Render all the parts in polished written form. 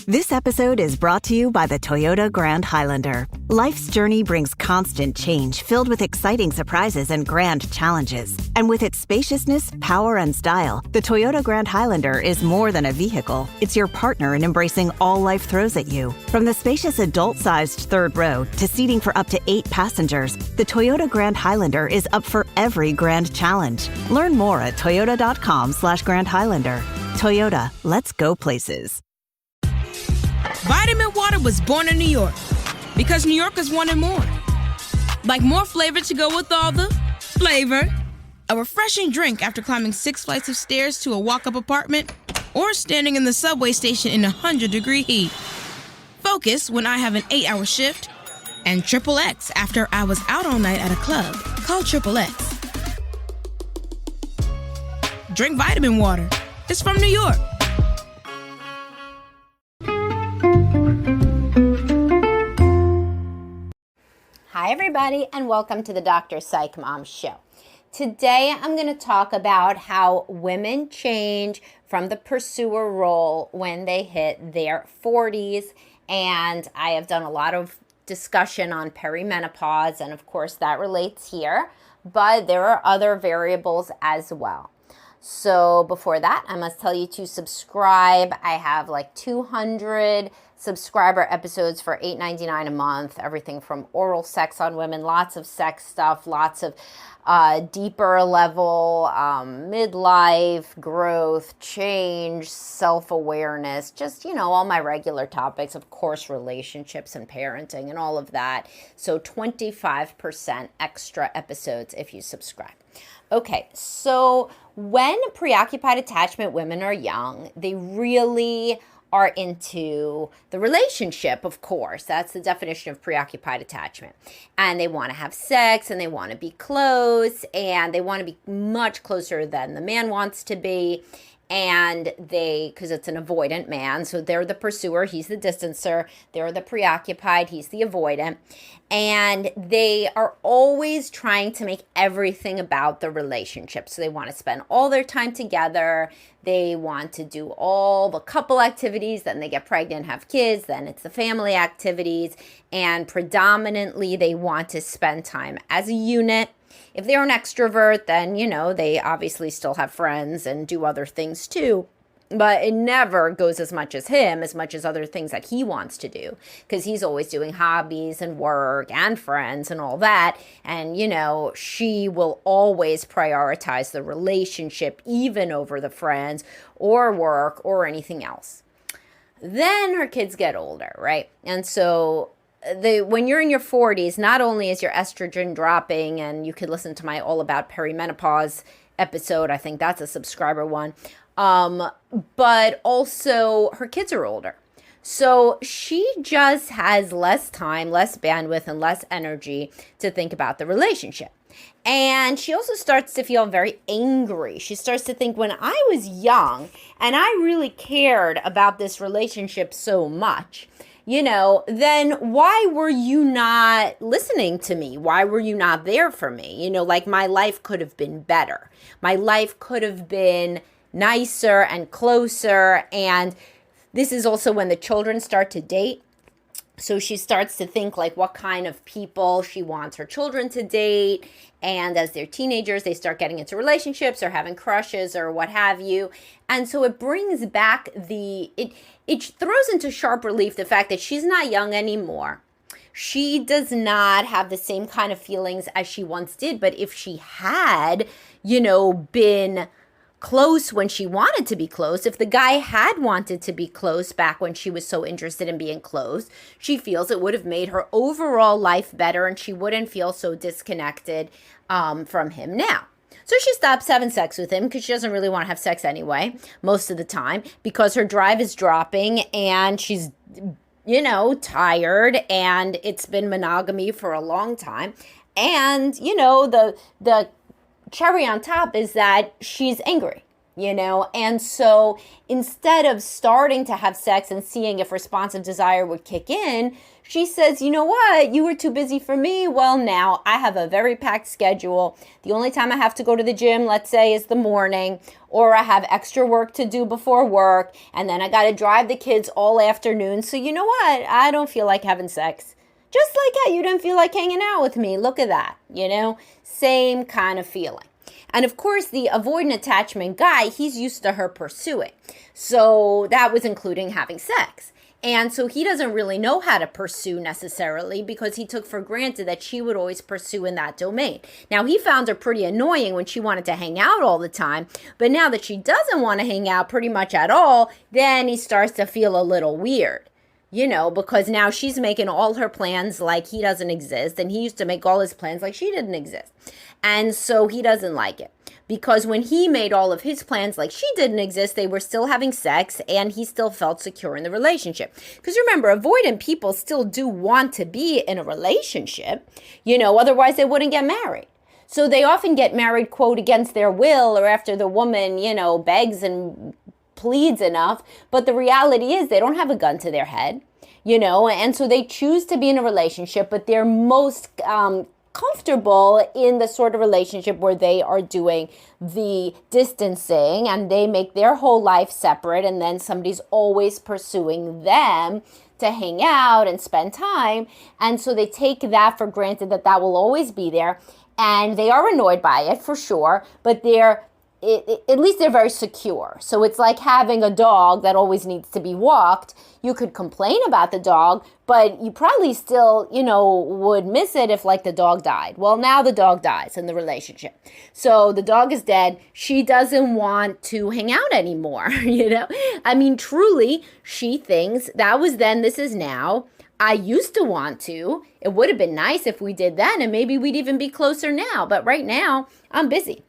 This episode is brought to you by the Toyota Grand Highlander. Life's journey brings constant change filled with exciting surprises and grand challenges. And with its spaciousness, power, and style, the Toyota Grand Highlander is more than a vehicle. It's your partner in embracing all life throws at you. From the spacious adult-sized third row to seating for up to 8 passengers, the Toyota Grand Highlander is up for every grand challenge. Learn more at toyota.com/Grand Highlander. Toyota, let's go places. Vitamin Water was born in New York because New Yorkers wanted more. Like more flavor to go with all the flavor. A refreshing drink after climbing 6 flights of stairs to a walk-up apartment or standing in the subway station in 100-degree heat. Focus when I have an 8-hour shift. And Triple X after I was out all night at a club. Call Triple X. Drink Vitamin Water. It's from New York. Hi, everybody, and welcome to the Dr. Psych Mom Show. Today, I'm going to talk about how women change from the pursuer role when they hit their 40s. And I have done a lot of discussion on perimenopause, and of course, that relates here. But there are other variables as well. So before that, I must tell you to subscribe. I have like 200 subscriber episodes for $8.99 a month. Everything from oral sex on women, lots of sex stuff, lots of deeper level, midlife, growth, change, self-awareness, just, all my regular topics, of course, relationships and parenting and all of that. So 25% extra episodes if you subscribe. Okay, so when preoccupied attachment women are young, they really are into the relationship, of course. That's the definition of preoccupied attachment. And they want to have sex, and they want to be close, and they want to be much closer than the man wants to be. And because it's an avoidant man, so they're the pursuer, he's the distancer. They're the preoccupied, he's the avoidant. And they are always trying to make everything about the relationship. So they want to spend all their time together. They want to do all the couple activities. Then they get pregnant, have kids. Then it's the family activities. And predominantly, they want to spend time as a unit. If they're an extrovert, then, they obviously still have friends and do other things too. But it never goes as much as other things that he wants to do. Because he's always doing hobbies and work and friends and all that. And, she will always prioritize the relationship even over the friends or work or anything else. Then her kids get older, right? And so when you're in your 40s, not only is your estrogen dropping, and you could listen to my All About Perimenopause episode, I think that's a subscriber one, but also her kids are older. So she just has less time, less bandwidth, and less energy to think about the relationship. And she also starts to feel very angry. She starts to think, when I was young and I really cared about this relationship so much, then why were you not listening to me? Why were you not there for me? Like my life could have been better. My life could have been nicer and closer. And this is also when the children start to date. So she starts to think like what kind of people she wants her children to date. And as they're teenagers, they start getting into relationships or having crushes or what have you. And so it brings back it throws into sharp relief the fact that she's not young anymore. She does not have the same kind of feelings as she once did. But if she had, been close when she wanted to be close, if the guy had wanted to be close back when she was so interested in being close, she feels it would have made her overall life better and she wouldn't feel so disconnected from him now. So she stops having sex with him because she doesn't really want to have sex anyway, most of the time, because her drive is dropping and she's, tired, and it's been monogamy for a long time. And, the cherry on top is that she's angry. And so instead of starting to have sex and seeing if responsive desire would kick in, she says, you know what, you were too busy for me. Well, now I have a very packed schedule. The only time I have to go to the gym, let's say, is the morning, or I have extra work to do before work, and then I got to drive the kids all afternoon. So you know what, I don't feel like having sex. Just like how you didn't feel like hanging out with me. Look at that, same kind of feeling. And of course, the avoidant attachment guy, he's used to her pursuing. So that was including having sex. And so he doesn't really know how to pursue necessarily because he took for granted that she would always pursue in that domain. Now, he found her pretty annoying when she wanted to hang out all the time. But now that she doesn't want to hang out pretty much at all, then he starts to feel a little weird. Because now she's making all her plans like he doesn't exist. And he used to make all his plans like she didn't exist. And so he doesn't like it. Because when he made all of his plans like she didn't exist, they were still having sex and he still felt secure in the relationship. Because remember, avoidant people still do want to be in a relationship, otherwise they wouldn't get married. So they often get married, quote, against their will or after the woman, begs and pleads enough. But the reality is they don't have a gun to their head, and so they choose to be in a relationship, but they're most comfortable in the sort of relationship where they are doing the distancing and they make their whole life separate, and then somebody's always pursuing them to hang out and spend time. And so they take that for granted that will always be there, and they are annoyed by it for sure, but at least they're very secure. So it's like having a dog that always needs to be walked. You could complain about the dog, but you probably still, would miss it if like the dog died. Well, now the dog dies in the relationship. So the dog is dead. She doesn't want to hang out anymore, I mean, truly, she thinks that was then, this is now. I used to want to. It would have been nice if we did then, and maybe we'd even be closer now. But right now, I'm busy.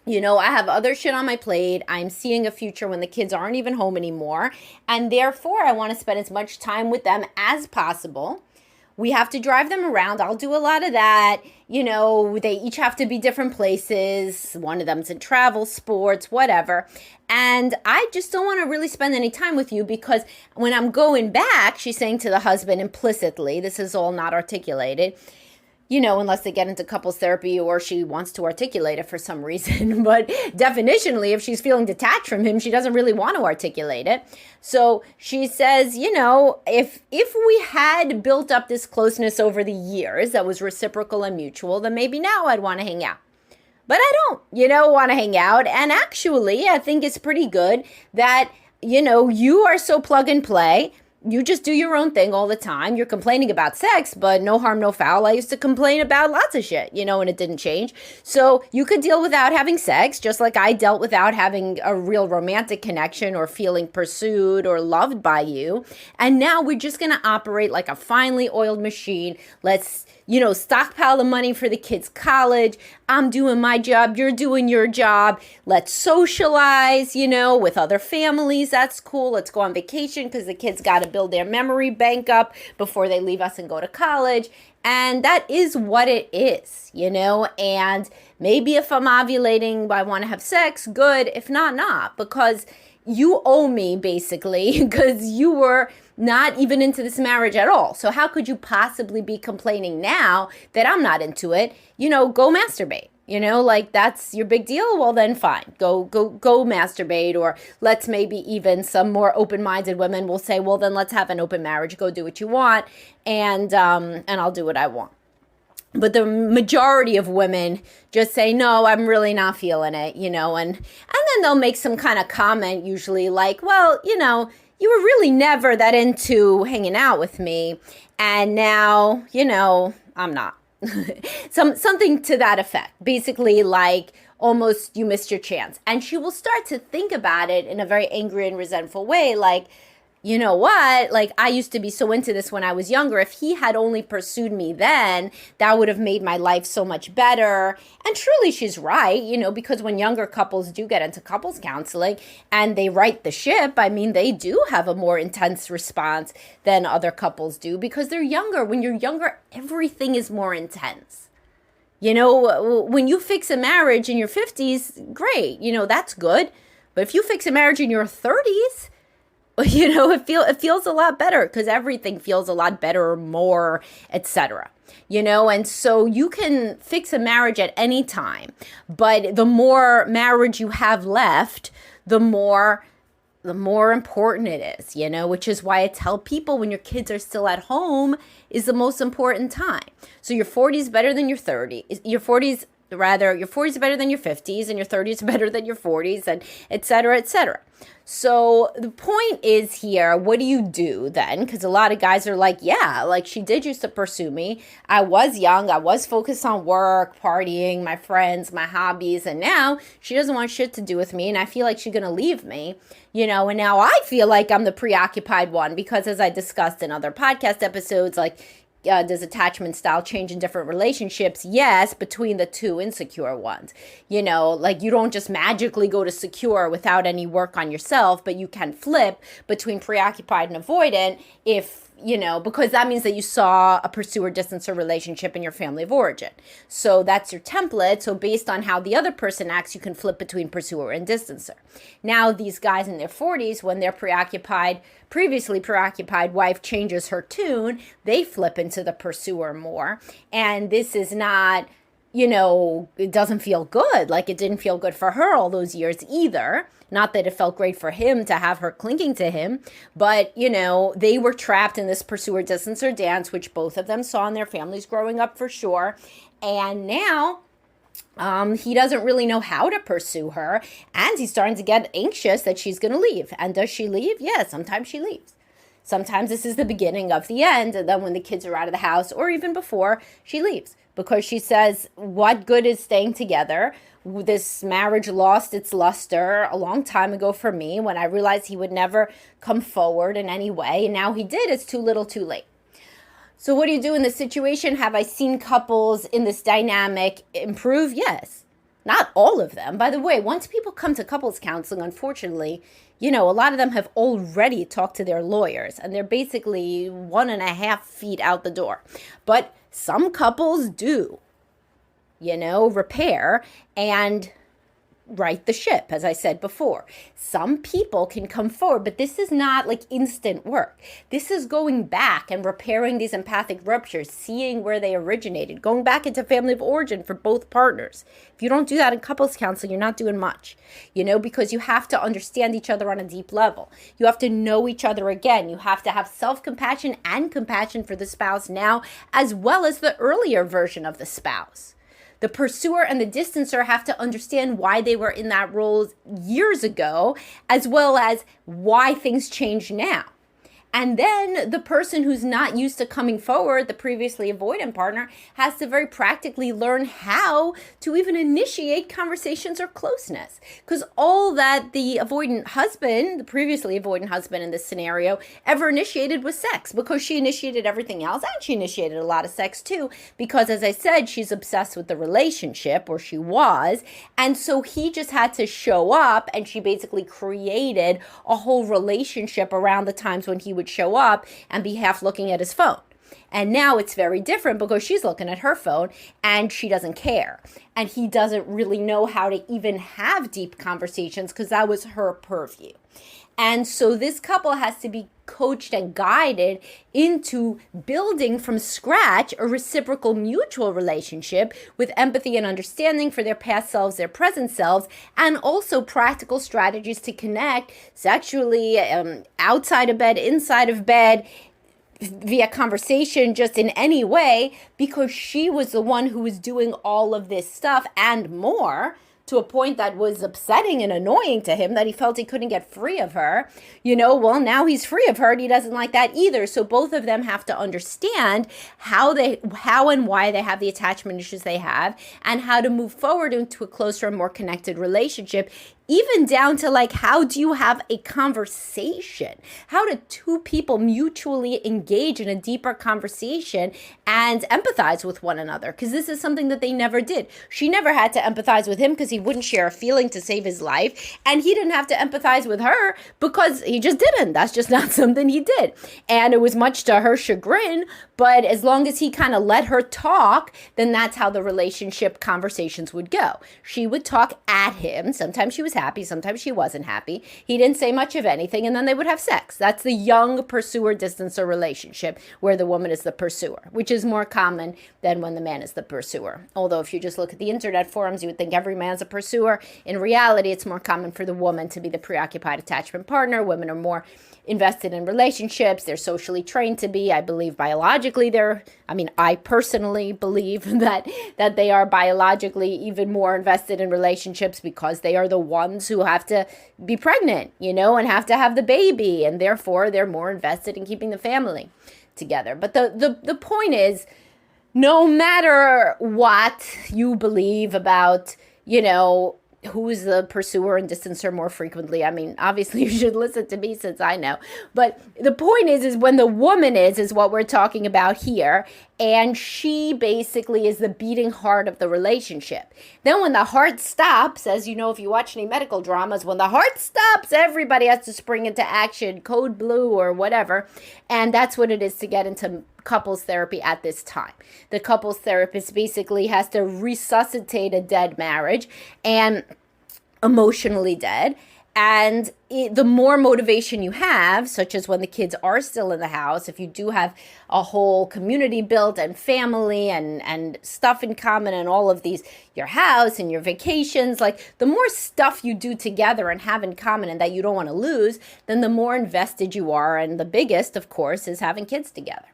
I have other shit on my plate. I'm seeing a future when the kids aren't even home anymore. And therefore, I want to spend as much time with them as possible. We have to drive them around. I'll do a lot of that. They each have to be different places. One of them's in travel, sports, whatever. And I just don't want to really spend any time with you because when I'm going back, she's saying to the husband implicitly, this is all not articulated, unless they get into couples therapy or she wants to articulate it for some reason. But definitionally, if she's feeling detached from him, she doesn't really want to articulate it. So she says, if we had built up this closeness over the years that was reciprocal and mutual, then maybe now I'd want to hang out. But I don't, want to hang out. And actually, I think it's pretty good that, you are so plug and play. You just do your own thing all the time. You're complaining about sex, but no harm, no foul. I used to complain about lots of shit, and it didn't change. So you could deal without having sex, just like I dealt without having a real romantic connection or feeling pursued or loved by you. And now we're just going to operate like a finely oiled machine. Let's, stockpile the money for the kids' college. I'm doing my job. You're doing your job. Let's socialize, with other families. That's cool. Let's go on vacation because the kids got to build their memory bank up before they leave us and go to college. And that is what it is, and maybe if I'm ovulating, I want to have sex, good. If not, not, because you owe me basically because you were not even into this marriage at all. So how could you possibly be complaining now that I'm not into it? Go masturbate. That's your big deal. Well, then fine. Go masturbate. Or let's maybe even some more open-minded women will say, well, then let's have an open marriage. Go do what you want. And I'll do what I want. But the majority of women just say, no, I'm really not feeling it, and then they'll make some kind of comment usually like, well, you were really never that into hanging out with me. And now, I'm not. Something to that effect. Basically like almost you missed your chance. And she will start to think about it in a very angry and resentful way. Like, you know what? Like, I used to be so into this when I was younger. If he had only pursued me then, that would have made my life so much better. And truly, she's right, because when younger couples do get into couples counseling and they right the ship, I mean, they do have a more intense response than other couples do because they're younger. When you're younger, everything is more intense. When you fix a marriage in your 50s, great, that's good. But if you fix a marriage in your 30s, it feels a lot better because everything feels a lot better, more, etc. And so you can fix a marriage at any time, but the more marriage you have left, the more important it is, which is why I tell people when your kids are still at home is the most important time. So your 40s better than your 30s, your 40s are better than your 50s, and your 30s are better than your 40s, and et cetera, et cetera. So the point is here, what do you do then? Because a lot of guys are like, yeah, like she did used to pursue me. I was young. I was focused on work, partying, my friends, my hobbies. And now she doesn't want shit to do with me. And I feel like she's going to leave me, and now I feel like I'm the preoccupied one because as I discussed in other podcast episodes, like, does attachment style change in different relationships? Yes, between the two insecure ones. Like you don't just magically go to secure without any work on yourself, but you can flip between preoccupied and avoidant if, because that means that you saw a pursuer-distancer relationship in your family of origin. So that's your template. So based on how the other person acts, you can flip between pursuer and distancer. Now, these guys in their 40s, when their previously preoccupied wife changes her tune, they flip into the pursuer more. And this is not, it doesn't feel good. Like it didn't feel good for her all those years either. Not that it felt great for him to have her clinging to him, but, they were trapped in this pursuer-distancer dance, which both of them saw in their families growing up for sure. And now he doesn't really know how to pursue her, and he's starting to get anxious that she's going to leave. And does she leave? Yeah, sometimes she leaves. Sometimes this is the beginning of the end, and then when the kids are out of the house, or even before, she leaves. Because she says, what good is staying together? This marriage lost its luster a long time ago for me when I realized he would never come forward in any way. And now he did. It's too little too late. So what do you do in this situation? Have I seen couples in this dynamic improve? Yes. Not all of them. By the way, once people come to couples counseling, unfortunately, a lot of them have already talked to their lawyers and they're basically 1.5 feet out the door. But some couples do, repair and right the ship, as I said before. Some people can come forward, but this is not like instant work. This is going back and repairing these empathic ruptures, seeing where they originated, going back into family of origin for both partners. If you don't do that in couples counseling, you're not doing much, because you have to understand each other on a deep level. You have to know each other again. You have to have self-compassion and compassion for the spouse now, as well as the earlier version of the spouse. The pursuer and the distancer have to understand why they were in that role years ago, as well as why things change now. And then the person who's not used to coming forward, the previously avoidant partner, has to very practically learn how to even initiate conversations or closeness. Because all that the avoidant husband, the previously avoidant husband in this scenario, ever initiated was sex, because she initiated everything else, and she initiated a lot of sex too, because as I said, she's obsessed with the relationship, or she was, and so he just had to show up, and she basically created a whole relationship around the times when he would show up and be half looking at his phone. And now it's very different because she's looking at her phone and she doesn't care. And he doesn't really know how to even have deep conversations because that was her purview. And so this couple has to be coached and guided into building from scratch a reciprocal mutual relationship with empathy and understanding for their past selves, their present selves, and also practical strategies to connect sexually, outside of bed, inside of bed, via conversation, just in any way, because she was the one who was doing all of this stuff and more, to a point that was upsetting and annoying to him, that he felt he couldn't get free of her. Well, now he's free of her and he doesn't like that either. So both of them have to understand how and why they have the attachment issues they have, and how to move forward into a closer and more connected relationship, even down to like, how do you have a conversation? How do two people mutually engage in a deeper conversation and empathize with one another? Because this is something that they never did. She never had to empathize with him because he wouldn't share a feeling to save his life. And he didn't have to empathize with her because he just didn't. That's just not something he did. And it was much to her chagrin. But as long as he kind of let her talk, then that's how the relationship conversations would go. She would talk at him. Sometimes she was happy. Sometimes she wasn't happy. He didn't say much of anything, and then they would have sex. That's the young pursuer-distancer relationship where the woman is the pursuer, which is more common than when the man is the pursuer. Although if you just look at the internet forums, you would think every man's a pursuer. In reality, it's more common for the woman to be the preoccupied attachment partner. Women are more invested in relationships. They're socially trained to be. I believe biologically I personally believe that they are biologically even more invested in relationships because they are the ones who have to be pregnant, and have to have the baby. And therefore, they're more invested in keeping the family together. But the point is, no matter what you believe about, who's the pursuer and distancer more frequently. Obviously you should listen to me since I know. But the point is when the woman is what we're talking about here. And she basically is the beating heart of the relationship. Then when the heart stops, as you know, if you watch any medical dramas, when the heart stops, everybody has to spring into action, code blue or whatever. And that's what it is to get into couples therapy at this time. The couples therapist basically has to resuscitate a dead marriage and emotionally dead. And the more motivation you have, such as when the kids are still in the house, if you do have a whole community built and family and stuff in common and all of these, your house and your vacations, like the more stuff you do together and have in common and that you don't want to lose, then the more invested you are. And the biggest, of course, is having kids together.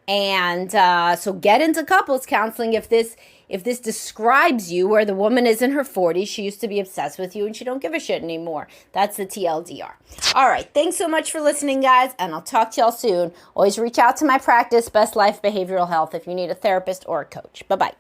And so get into couples counseling if this describes you, where the woman is in her 40s, she used to be obsessed with you and she don't give a shit anymore. That's the TLDR. All right. Thanks so much for listening, guys. And I'll talk to y'all soon. Always reach out to my practice, Best Life Behavioral Health, if you need a therapist or a coach. Bye-bye.